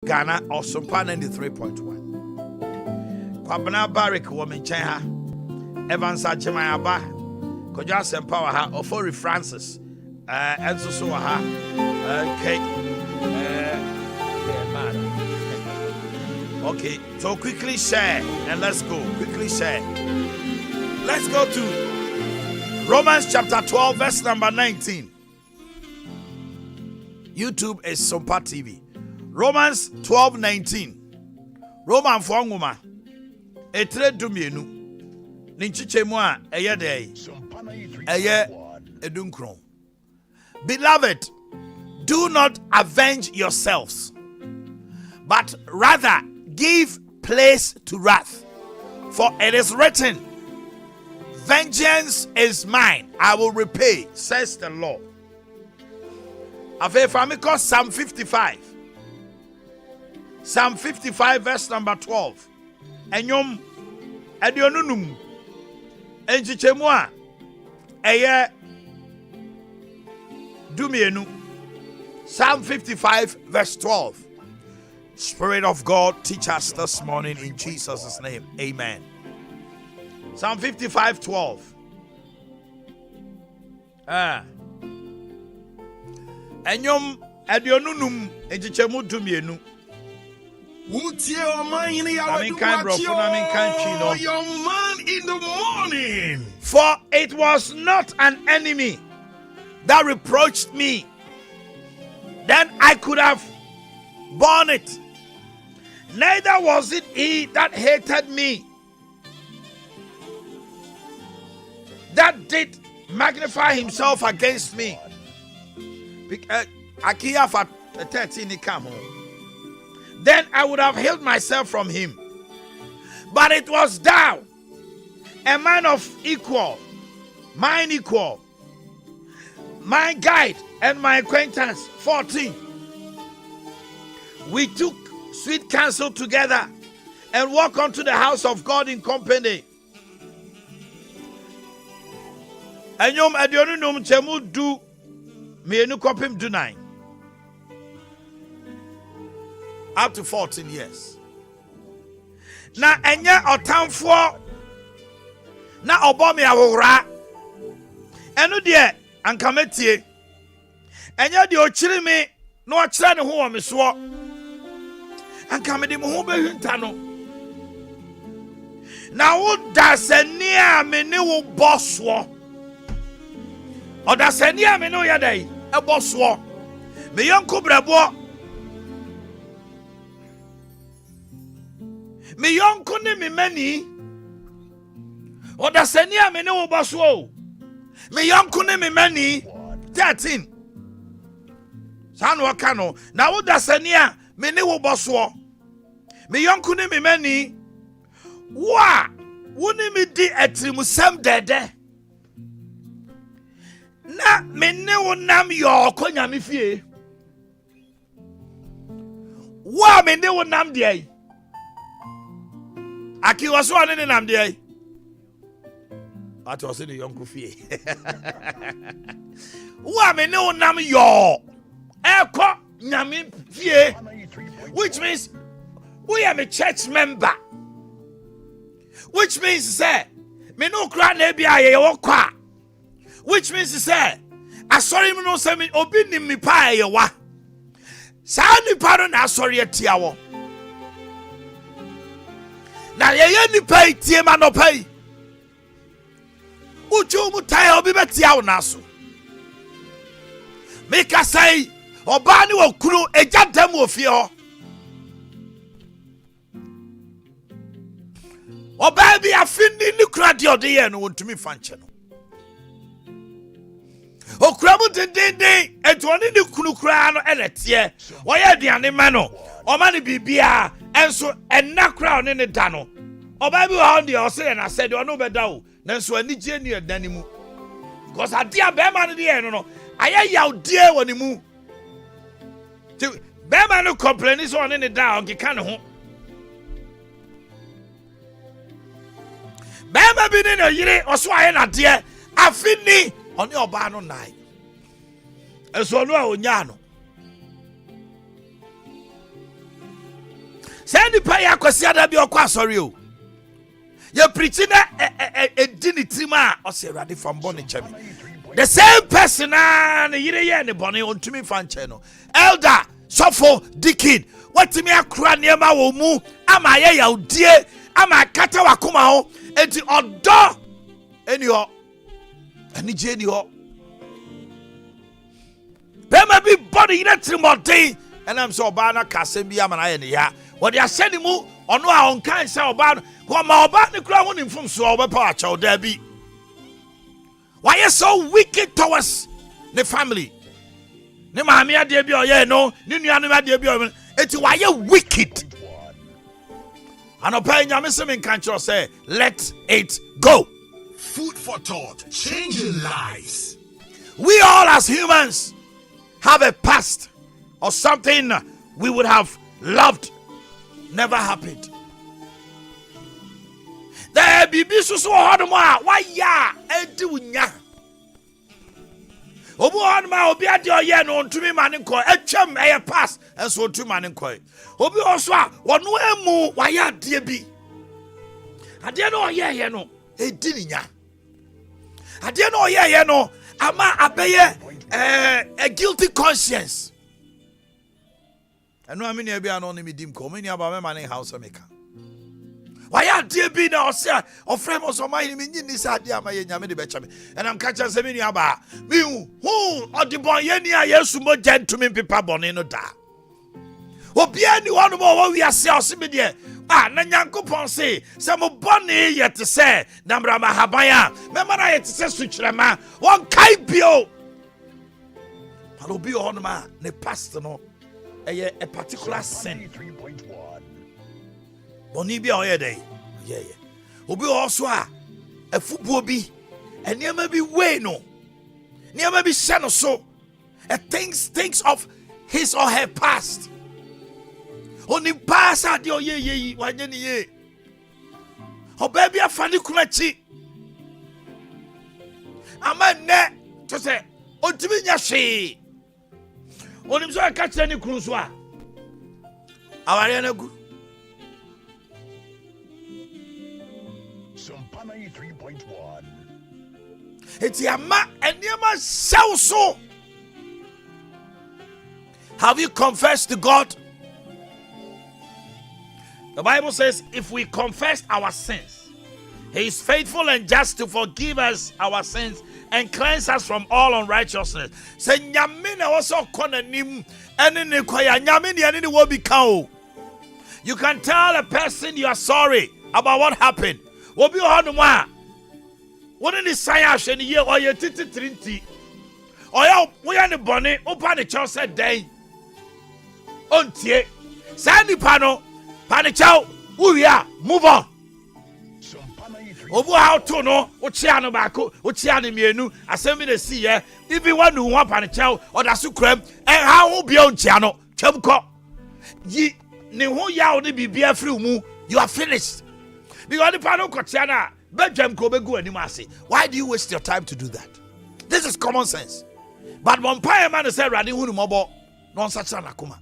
Ghana or Sompa 93.1. Kwabena Barrick woman Chenha, Evans Achemayaba, Kojas Empower ha, Ofori Francis, Enzo Suaha, Kate, okay, so quickly share and let's go. Quickly share. Let's go to Romans chapter 12, verse number 19. YouTube is Sompa TV. Romans 12:19. Roman Fonguma. Etre dumienu. Ninchichemu a eye dey. Eye edunkron. Beloved, do not avenge yourselves, but rather give place to wrath. For it is written, vengeance is mine, I will repay, says the Lord. Afefamiko Psalm 55. Psalm 55 verse number 12. Enyom edionunum enchichemu a eye dumienu. Psalm 55 verse 12. Spirit of God, teach us this morning in Jesus' name. Amen. Psalm 55 12. Enyom edionunum enchichemu dumienu. Omanhene Yaw, your man in the morning. For it was not an enemy that reproached me, then I could have borne it. Neither was it he that hated me, that did magnify himself against me. Akia for 13 come home. Then I would have healed myself from him. But it was thou, a man of equal, mine equal, my guide and my acquaintance. 14. We took sweet counsel together and walked unto the house of God in company. Enyom adionunum chemu du mienu kopim du 9. Up to 14 years. Na enye otamfo na obomi awora. Enu de ankametie. Enye de ochiri me na ochira ne ho wo me so. Ankamede mo ho behunta no. Na wo dasani a me ne wo bosso. Odasani a me no yadai e bosso. Me yonko brabo. Me yonko ne me mani. Odasani a me ne wo bosso. Me yonko ne me mani. 13. San wakano. Na wo dasani a me ne wo bosso. Me yonko ne me mani. Wa woni me di etrimusam dede. Na me ne wo nam yo konya me fie. Wa me ne wo nam de. Aki waso ane ne nam de. Ati wase ne yonko fie. Wa me ne wo nam yo. Eko nyame fie. Which means we are a church member. Which means say me no kra na bia ye wo kwa. Which means say asori me no say me obi ni me pa ye wa. Sa ni pa no na asori atia wo. Na ye ni pa tie ma no pa. Uchu mu tai obi betia wo na so. Me ka sai oba ni wo kuru eja dam wo fie ho. O baby afindi ni kura di ode ye no wontumi fanche no. O kura mu dindindin etwoni ni kunu kura no elete. O ye aduane ma no. O ma ni bibia enso enna kura one ne da no. O baby wa on de o say na said o no be da o. Nanso ani je ni edani mu. Because adia be ma no de no no. Aye yaw die woni mu. Ti be ma no complain so on ne da o keka ne ho. Bema bi ni na yire oso aye na de afini oni oba no nai eso no a onya no Say the pay akwasi ada bi okwa sorry o. You preaching a dinitima or say ready from Bonnie Chemi. The same person and yire ne boni on to me fan channel. Elder, suffer, deacon, what to me a cry near my womu, am I a dear, am I kata wakuma ho, and the odo, and your, and the jenny ho. There be body in a trimoti, and I'm so bana Casembi am and ya. What they are sending mu on our own kind say about what my about the crown in from so over part or there be. Why are you so wicked towards the family? Ne mami adebi o ye no, ne nuanu adebi o. Eti why you wicked? And opa nyame se men kan kiro say, let it go. Food for thought, changing lives. We all as humans have a past or something we would have loved never happened. There be so hard why ya edunya. Obu on ma obi ade oye no ntumi mane nko atwam eye pass enso ntumi mane nko. Obi also a wono emu why ade bi. Ade no oye ye no edi ninya. Ade no oye ye no ama abeye a guilty conscience. Eno amini e bia no ne medim ko mani aba me mane house maker. Why are dear be now, sir? Or frame or some money in this idea, my yammy betcham, and I'm catching some many about me who or the boy any yes, more gentlemen people bonino da. Or be anyone more we are sells immediate. Ah, Nanyanko Ponce, some of bonny yet to say, Nambrama Habaya, Mamma yet to say switch lama, one kaipio. I'll be on ma, ne pastor no, a particular sin. Bonibia oyede yeah obi also a football bi eniema bi way no niema bi hye no so thinks of his or her past oni past ade oye wanye ni ye oba bi afani kunachi ama ne to say ontimi nya hwe onim so aka kire ni kru so a aware na gu Sompa 3.1. It's Yama and Yama so. Have you confessed to God? The Bible says, if we confess our sins, He is faithful and just to forgive us our sins and cleanse us from all unrighteousness. Say Nyamina also konanim and in the kwaya Nyamini and in will be cow. You can tell a person you are sorry about what happened. What be on one? What in the science and year or your trinity? Or we are the bonnet, open the child said day. Untie Sandy Pano, Panichow, we are move on. Obu how to know Ochiano Baku, Ochiani Mienu, assembly the sea, if you want to want Panichow or the Sucrem, and how will be on Chiano, Chemco. Ye, Neho Yaw be beer free mu, you are finished. Because the Pano Kotiana, Benjamin Kobegu and Nimasi. Why do you waste your time to do that? This is common sense. But one pie man said, Radi Hunumobo, non such an akuma.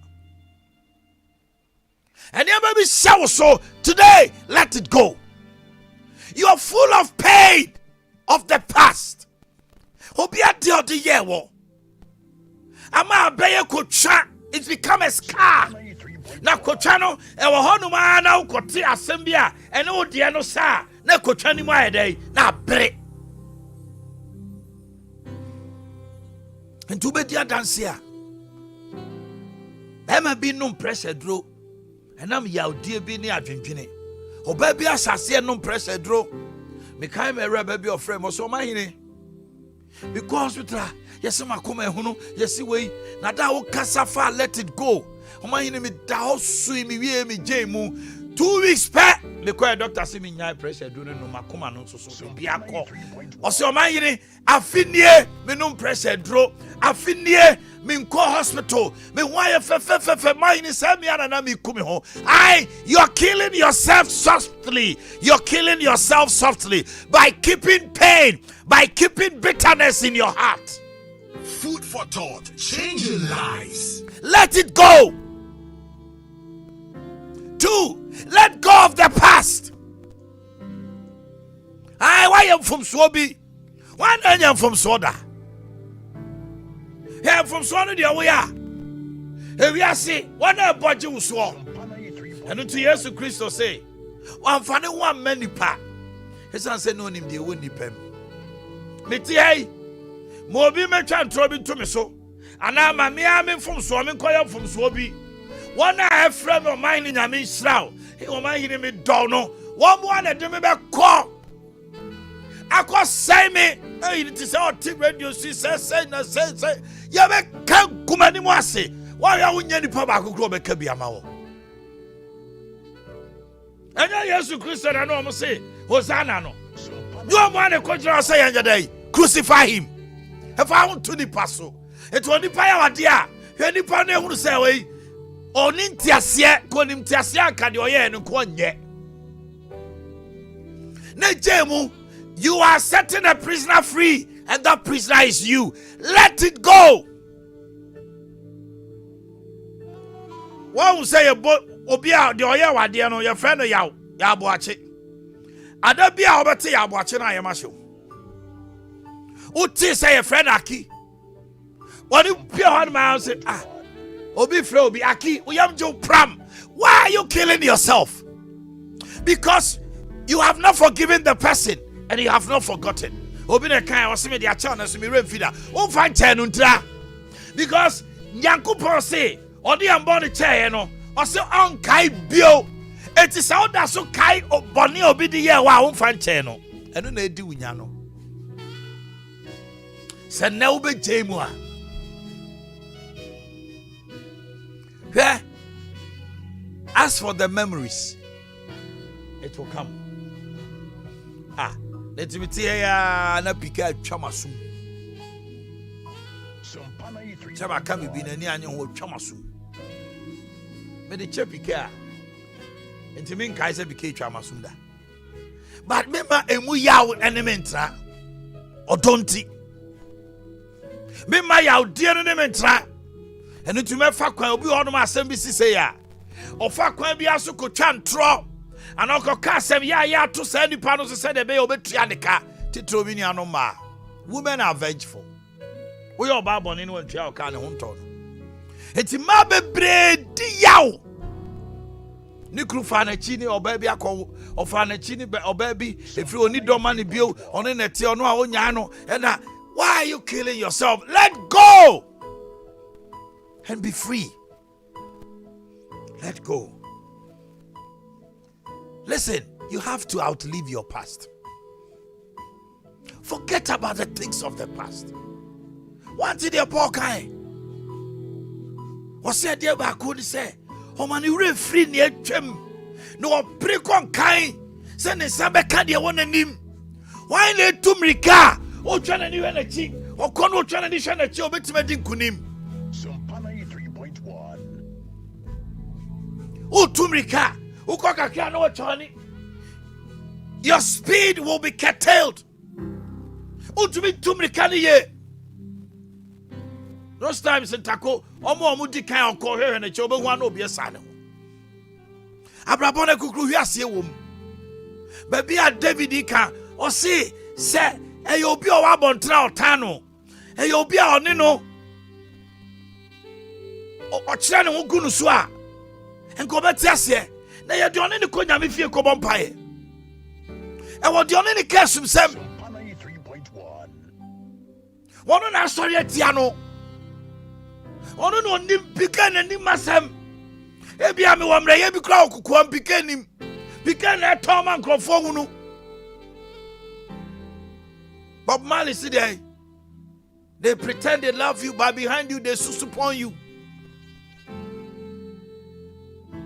And there may be so today, let it go. You are full of pain of the past. Obia deal the year war. Ama Beye Kocha, it's become a scar. Na kochano e wo honu ma na ukote asembia ene odie no sa na kochani mu ayedai na bere entu be dia dance a ema bi no pressure dro enam yaudie bi ni adwendwene oba bi asase no pressure dro me kai me reba bi ofrem so Omanhene because hospital yes makoma ehunu yes we na da wo kasa fa let it go. Omanhene me da sui mi wie mi jemu 2 weeks pa me call doctor say me nyai pressure do no makoma no so bi akọ o say Omanhene afinie me no pressure dro afinie me nko hospital me why fe Omanhene say me ana me kumi ho you're killing yourself softly by keeping pain, by keeping bitterness in your heart. Food for thought, changing lives. Let it go. 2 2, let go of the past. Why am from Swobi? Why am from Soda? I am from Swano the Awaya. We are saying, one a budget was swore. And unto Jesus Christ say, one funny one many pa. His son said, no, him the windy pen. Meti, Mobi me try and trouble to me so. And I'm a mere from Swamin Koya from Swobi. One I have friend of mine in a mean shroud. He will mind me dono. One I do me back call. I could say me. Hey, it is our team radio. She says, say, you can't come anymore. Say, why are we any papa who grow a cabiamao? And I yes to Christian, I know, say, Hosanna. No, you want a conjurer say day, crucify him. If I want to the passo, it will be power, dear. Any partner who say, away. Onintiasia, Konimtiasia, Kadioye, and Konye. Nejemu, you are setting a prisoner free, and that prisoner is you. Let it go. One will say, Obia, the Oya, Wadiano, your friend, Yaw, Boakye. Adabia, Obati, Boakye, I am a show. Uti say a friend, Aki. What if you heard my house? Obi Frobi Aki, Uyam Joe Pram. Why are you killing yourself? Because you have not forgiven the person and you have not forgotten. Obi ne kan was me dia channel so me refida. O fan chair nuntra. Because Nyankopon say, odi ambo the chair no, o say on kai bio. It is how that so kai oboni obi di ye wa on fan chair no. Eno na edi unya no. Se na ube jemu a. Yeah. As for the memories, it will come. Let me tell you, na pika chamasu. Chama kami bi na ni anyo ho chamasu. Me de chepika. Enti kai se bika chamasu da. But member emu yaw enementra. Odonti. Member yaw die enementra. And to me fa kwan obi hono ma asem bi sise ya ofa kwan bi aso ko twa ntro and okoka asem ya to say nipa no so say de be obetua de ka titro bi ni ano ma. Women are vengeful. We your bible ni no ntwa oka ne ho nto no enti ma bebre di yaw ni kru fa na chi ni oba bi akọ ofa na chi ni oba bi efri oni doma ni bio oni nete ono a onya no and why are you killing yourself? Let go and be free. Let go. Listen, you have to outlive your past. Forget about the things of the past. What did your poor guy? What said dear Bakuni say? Oh man, you really free near him. No break on kind. Send a sabakadia one and him. Why let Tumrika? Oh, China new energy. Or Kono China Nishana Chobetman Kunim. Utumrika, Ukaka no Tony. Your speed will be curtailed. Utumi Tumrikani ye. Those times in Taco, Omo Mudika or call her and a choba one will be a son. Abrabona Kukru Yasi womb. Baby at David Ika or say, say, a you'll be a wabon trao tano. A you'll be a nino. Or China Gunuswa. And go back to us here. Now you're doing any coin if you come on pie. And what the only cash from Sam 3.1. One on our story at Tiano. One on him began and him masam. Ebi ami wamre yebi crowd kukuam began him. Began that Tom and Crawford. Bob Marley said they pretend they love you, but behind you they sus upon you.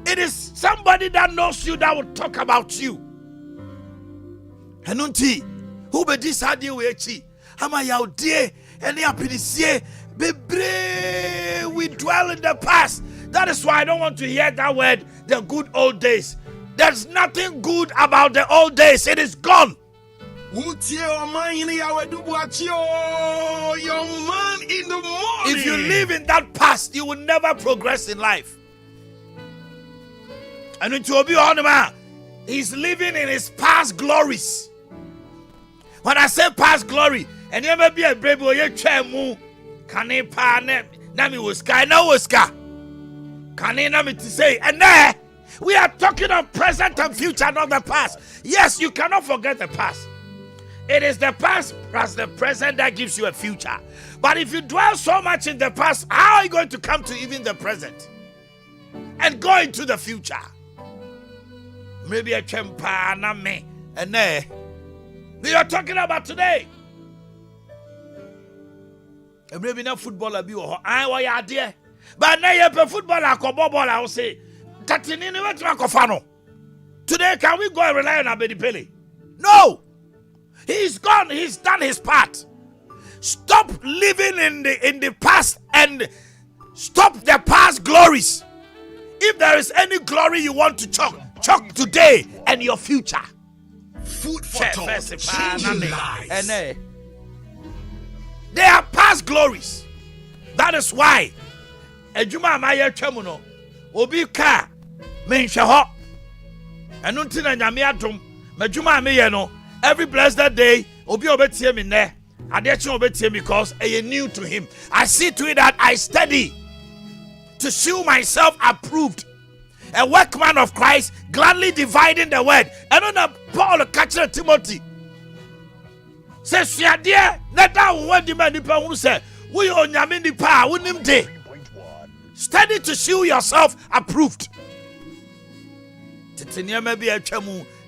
It is somebody that knows you that will talk about you. Henunti, who be this idea we chi? Ama ya odie, any apinisie, bebre. We dwell in the past. That is why I don't want to hear that word, the good old days. There's nothing good about the old days. It is gone. Omanhene Yaw, young man in the morning. If you live in that past, you will never progress in life. And into Obi Onema, he's living in his past glories. When I say past glory, and you may be a brave boy, you chemu, kane pa nami wuska, na wuska. Kane nami to say, and there we are talking of present and future, not the past. Yes, you cannot forget the past. It is the past plus the present that gives you a future. But if you dwell so much in the past, how are you going to come to even the present and go into the future? Maybe a chempa na me and there. We are talking about today. Maybe no footballer be or I why you there. But now you're a footballer, ball, I will say. Today, can we go and rely on Abedi Pele? No! He's gone, he's done his part. Stop living in the past and stop the past glories. If there is any glory you want to chalk today and your future. Food for thought, changing lives. And they are past glories. That is why Ejuma Maya Chemuno Obi Ka Menshaho and Untina Yamiatum Majuma Meyano every blessed day Obi Obetie me ne Adechi Obetie because I am new to him. I see to it that I study to show myself approved, a workman of Christ, gladly dividing the word. And on Paul catcher Timothy says, "Yeah, dear, let down one demand who said, we on Yamini Pa, wouldn't day. Study to show yourself approved."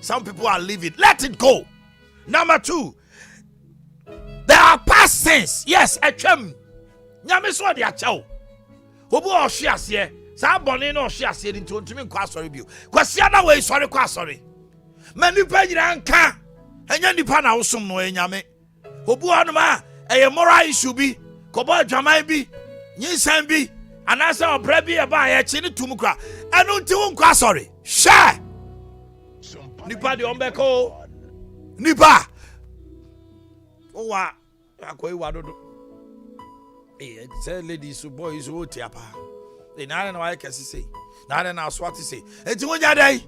Some people are living. Let it go. Number 2, there are past sins. Yes, a chem. Nyamiswa dia chao. Obu oshiase. Sa boni no oshiase nti ontumi kwa sorry bio. Kwasia na we sorry kwa sorry. Mani pa nyira nka. Enya nipa na wosom no enyame. Obu anuma eye moral issue bi, kobo adwaman bi, nyinsan bi, anasa obra bi e ba ye chi ne tum kra. Enu nti wo nkwa sorry. Share. Nipa de ombeko. Nipa. Owa akoi wadodo. Eh, say ladies who boys who tiapa. They na na why kesi say. Na na swati say. Enti wonya dai.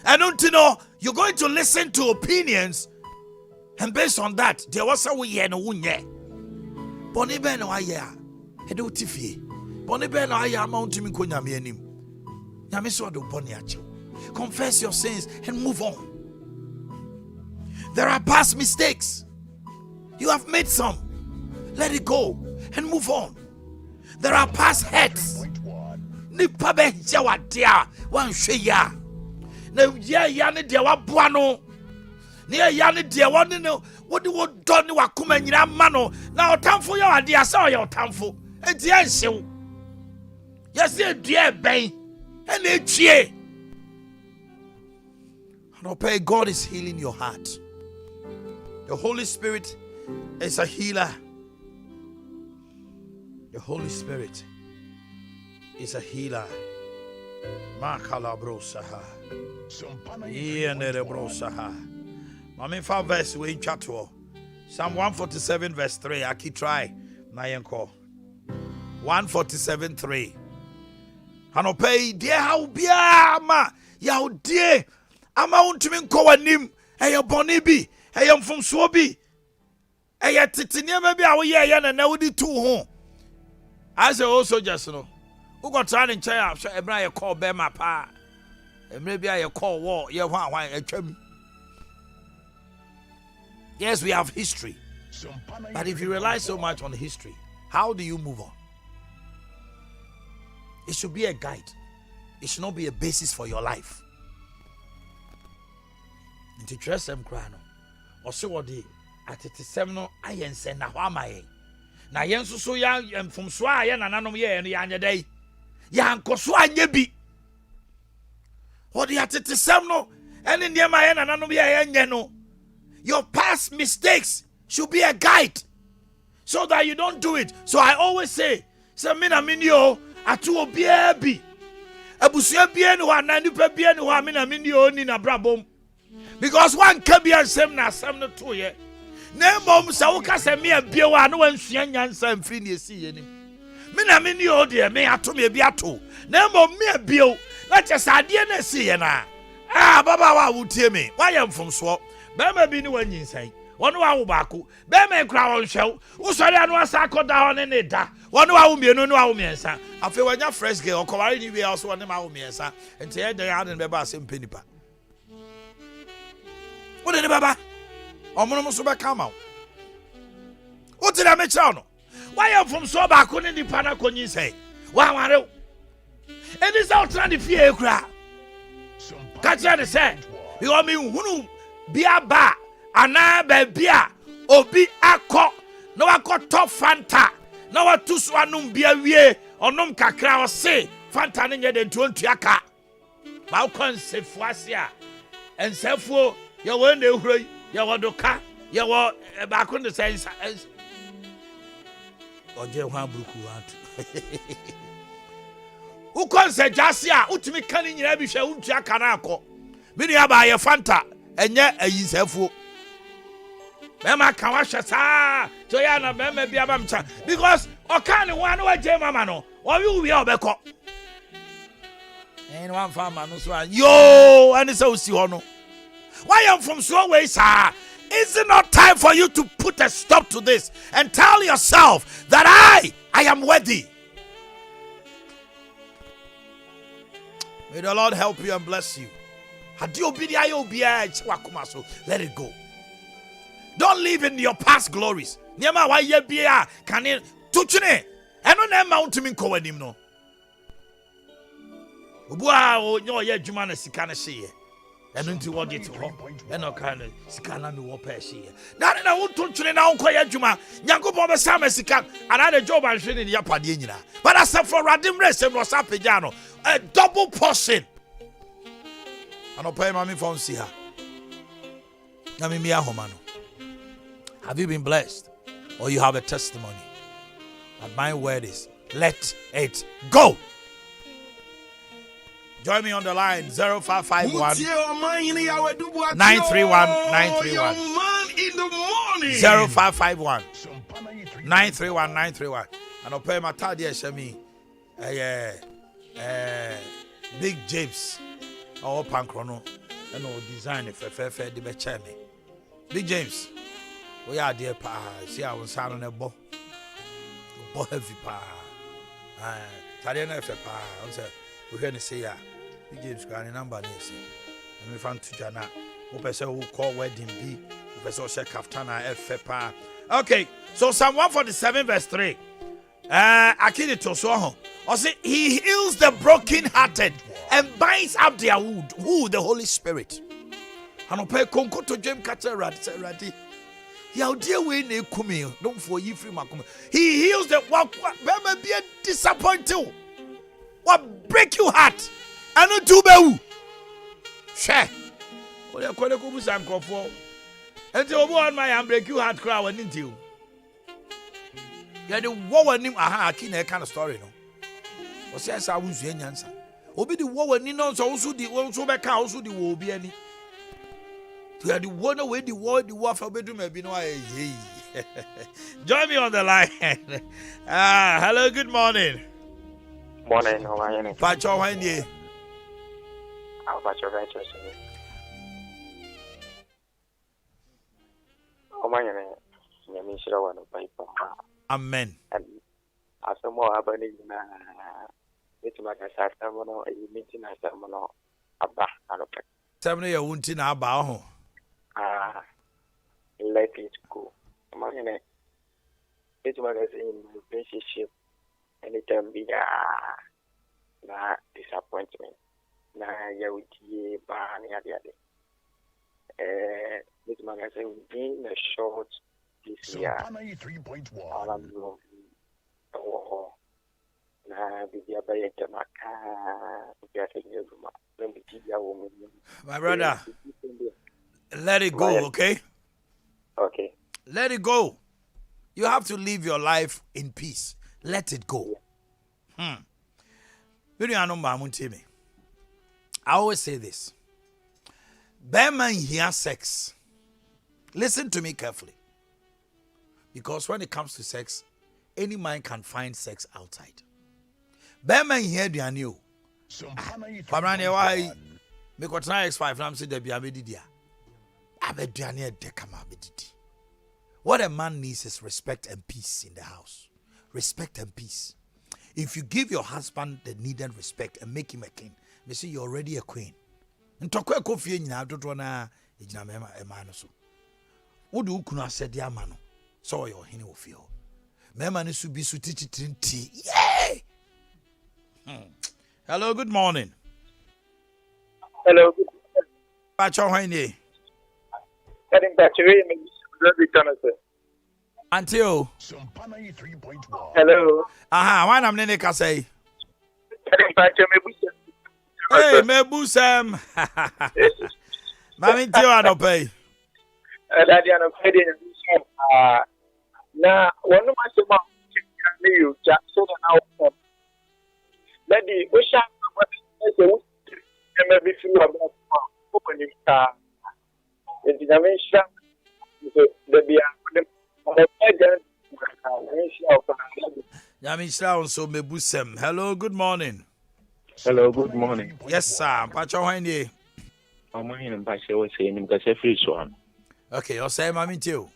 And don't you know you're going to listen to opinions, and based on that, there was a way no wunye. Boni be no aye a. E do tifie. Boni be no aye amount mi ko nyame anim. Nyame so do boni ache. Confess your sins and move on. There are past mistakes. You have made some. Let it go and move on. There are past hurts. Nipa be jawa dia wan hwe ya. Na ya ne dia wa boa no. Ne ya ne dia wa ne no. Wodi wo do ne wa koma nyina ma no. Na otamfo ya wade asa o ya otamfo. Enti ya nhyew. Yesi dia ben. Ene etwie. And obey, God is healing your heart. The Holy Spirit is a healer. The Holy Spirit is a healer. Makala brosaha. Yenere brosaha. Mami 5 verse we in chatwo. Psalm 147 verse 3. I keep try. Nayenko. 147:3. And obey, dear how be ama. Ya dear. Ama untumi nko wanim. Eyo boni bi. Eyo mfomso bi. Eyo titiniema bi a wo ye na na wodi tu ho. I say also just no. Who got trying in chair? Ebra ye call be my pa. Maybe I call war. Ye wan atwam. Yes, we have history. But if you rely so much on history, how do you move on? It should be a guide. It should not be a basis for your life. Into trust them crano. Or so what the at it is seminal iron send na wamae. Na yen so ya from swa ya nanom ye no ya day. Ya nkoso anye bi. What the at it is seminal and in the my nanom ye no. Your past mistakes should be a guide so that you don't do it. So I always say, mina minio atu obia bi. Abusua bia no na nipa bia no mina minio ni na brabom. Because one can be a sem na sam no to ye. Na mom sa wo ka se me abia wa na wan sua nyansa mfiri ne si ye ni. Mina minio de me ato me bia to. Na mom me abia Let's just idea na see na. Ah, baba wa wutie me. Why am from so? Bema bi ni wanyin sai. Wono wa wo baako. Bema kura won hwew. Wo sori anu asa akoda ho ne da. Wono wa wo mienu no wa wo miensa. Afi wanya fresh girl okoware ni wi also wono ma wo miensa. Enti e dey ade be ba asem penipa. Wo de baba. Omono mo so be kama. Wo ti na me kira no. Why am from so baako ne nipa na konyin sai. Wa ware. Eni sa otra de fie kura. Kacha de say. You me hunu bia ba ana ba bia obi akọ na wakọ top fanta na watu so anum bia wie onom kakra o se fanta ne nye de ntuontua ka ba konsefu ase a ensefu ye wo na ehuro ye wo doka ye wo ba ko ne sense oje hwa bruku atu u konse jase a utumi kan nyina bi hwe untua ka na akọ bi ne aba ye fanta enye ayisefu mema kan wa hwesa to ya na mema bia ba mcha because o kan one wa je mama no o wi wi obekọ en one farmer no so yo and so si ho no why am from so way sir. Is it not time for you to put a stop to this and tell yourself that I am worthy? May the Lord help you and bless you. Let it go. Don't live in your past glories. Niema wa ye bia kan tuchune. Eno na mount me ko wanim no. Obua o nyo ye adwuma na sika na hye. Eno nti wo de to ho. Eno kan sika na me wo pa hye. Na wo tuchune na wo ko ye adwuma. Nyankopon be sa ma sika ana de job an hwe ni ya pade nyina. But as for radim rese no sa pagya no, a double portion. And I'll pay mommy phone see her. Have you been blessed? Or you have a testimony? But my word is, let it go. Join me on the line 0551 931 931 0551 931 931. And I'll pay my tardy Shami. Big James. Or Pancrono, and all design if fair de Bechame. Big James, we are dear pa. See, I was sound on a bo heavy pa. Tariana if a pa. We're going to say, yeah, Big James got a number. And we found to Jana, who person who call wedding B, who person say Kaftana F pa. Okay, so Psalm 147 verse 3. Akini to so or say he heals the brokenhearted and binds up their wound. Who? The Holy Spirit. And pay konko to James Catcher Radi. Yaw dear way ne kumi. Don't for you free makum. He heals the what be a disappointing. What break your heart? And not to be. Share. What you call the Kubusan for? And to one my and break your heart crowd and into you. Yeah, the war name aha akina kind of story no. O say say awuzu enyansa. Obi the war ni no so also the also be ka also the wo bi ani. Yeah, the one away the war for bedroom be no hey. Join me on the line. Hello, good morning. Morning, Omanhene. Pacho wanye. Pacho venture. Omanhene, nyame shira wa no pipe. Amen. And as a more abani na etima ka sasa mono e meeting na sasa mono aba anope. Seven ya wunti na aba ho. Let it go. Omanhene, etima ka say in relationship anytime be na disappointment na yauti ba ni ade. Etima ka say in a short this year. My brother, let it go, okay? Okay. Let it go. You have to live your life in peace. Let it go. I always say this. Bearman hear sex. Listen to me carefully. Because when it comes to sex, any man can find sex outside. Bearman here do you Pamrani, why? Me ko try X5 na say there be abedidia. Abeduane de kama abedidi. What a man needs is respect and peace in the house. Respect and peace. If you give your husband the needed respect and make him a king, me say you're already a queen. Ntokwe kofie nyina dodo na ejina mema e man so. Wodu ukunu asede ama no. So your hini wo fie ho. Mema ne su bi su titi. Yay! Hello, good morning. Hello. Pacho Omanhene. Getting back to you, Maybe Jonathan. Until Sompa 93.1. Hello. aha, why am nene ka say? Getting back to me. Hey, me busem. Mami tio anope. Daddy, I'm afraid now, one of my small you just so now. Daddy, we shall maybe feel about opening car. The dimension the Yami Shraun so me busem. Hello, good morning. Hello, good morning. Yes, sir. Pacho Omanhene. Omanhene Bache was saying because every one. Okay, you say mami tio.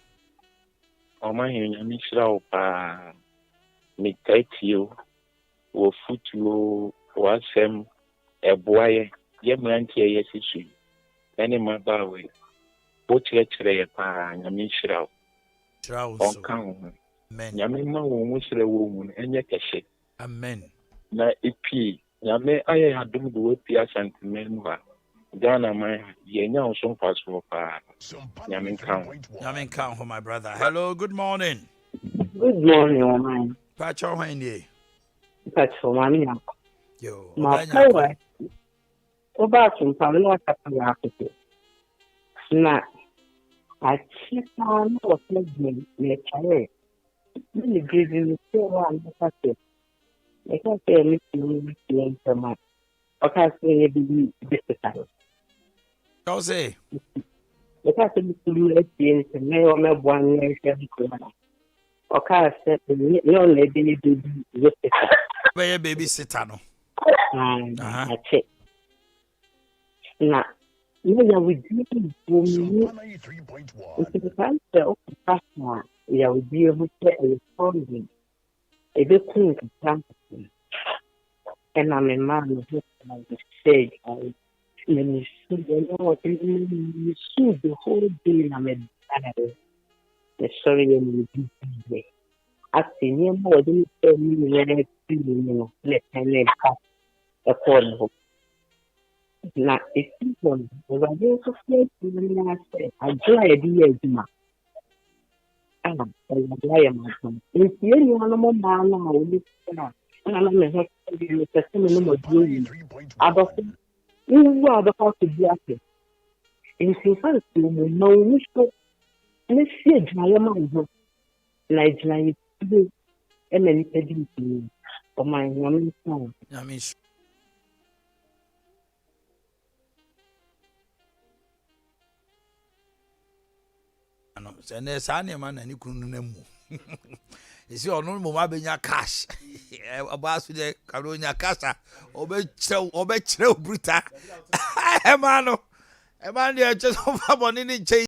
Omanhene Yamishra pa me take you wo futu wo asem eboaye ye mrantie ye sisu. Any mother way. Wo chire pa Yamishra. Shraun On so. kan. Amen. Yamima wo musre wo mu enye kese. Amen. Na ipi Yame aye adum do pi asantmen ba. Ghana man yenya osun paso pa. Sompa Yamin count for my brother. Hello, good morning. Good morning, Oman. Pacho Omanhene. But for Mammy, Yo. my Obanya. power. About some Pamela Africa. Snack. I check on what me, nature. Really giving me so one packet. I can't say anything to my. Okay, say be difficult. Go say. I can't say to experience and may or may 1 year every corner. Okay, say no lady do difficult. Where your babysitter no. I check. Now, you would be for me. If the answer of the customer, you would be able to respond. A bit clean to something. And I'm a man who has said, I me see the whole day. I'm a bad. Sorry, I'm a bit. I see no more than 10 minutes. Let me cut a phone. Now, if people were going to say, I try a dear Juma. I am my son. If you are no more man, I will listen. And I'm a husband, a similar doing. About you are the part of the actor. If you fancy you know, let's see, my mother. Like, and then it didn't for my young son. Yamin. Ano, se ne sa ne man na ni kunu na mu. Isi onu mo ma benya cash. Abasu de karo nya cash. Obe chire bruta. E man no. E man de che so fa boni ni che